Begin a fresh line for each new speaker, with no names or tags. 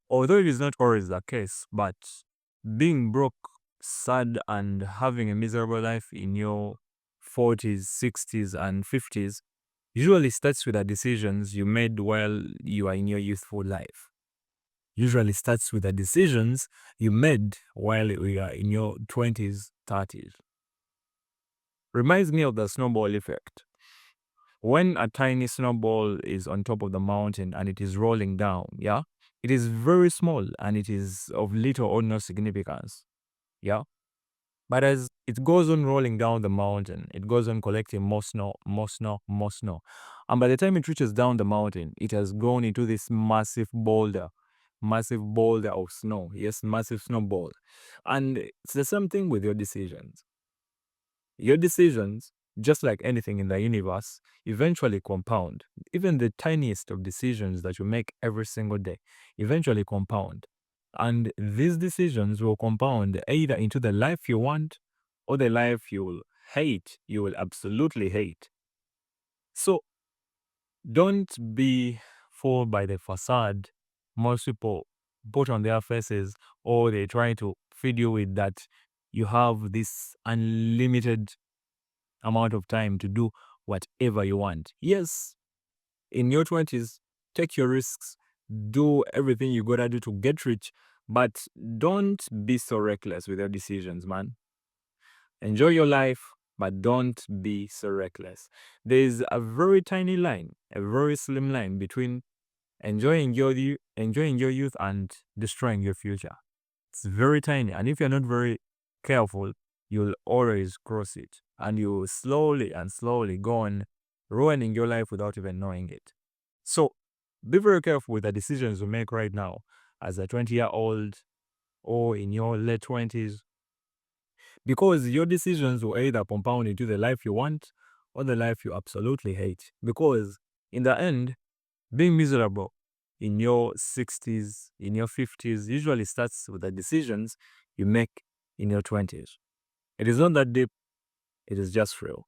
Although it is not always the case, but being broke, sad, and having a miserable life in your 40s, 60s, and 50s usually starts with the decisions you made while you are in your youthful life. Usually starts with the decisions you made while you are in your 20s, 30s. Reminds me of the snowball effect. When a tiny snowball is on top of the mountain and it is rolling down, yeah, it is very small and it is of little or no significance, yeah. But as it goes on rolling down the mountain, it goes on collecting more snow, more snow, more snow. And by the time it reaches down the mountain, it has grown into this massive boulder of snow. Yes, massive snowball. And it's the same thing with your decisions. Your decisions, just like anything in the universe, eventually compound. Even the tiniest of decisions that you make every single day eventually compound. And these decisions will compound either into the life you want or the life you will hate, you will absolutely hate. So don't be fooled by the facade most people put on their faces, or they try to feed you with that you have this unlimited amount of time to do whatever you want. Yes, in your 20s, take your risks, do everything you gotta do to get rich, but don't be so reckless with your decisions, man. Enjoy your life, but don't be so reckless. There's a very tiny line, a very slim line between enjoying your youth and destroying your future. It's very tiny, and if you're not very careful, you'll always cross it, and you slowly and slowly go on ruining your life without even knowing it. So be very careful with the decisions you make right now as a 20-year-old or in your late 20s, because your decisions will either compound into the life you want or the life you absolutely hate. Because in the end, being miserable in your 60s, in your 50s, usually starts with the decisions you make in your 20s. It is not that deep, it is just real.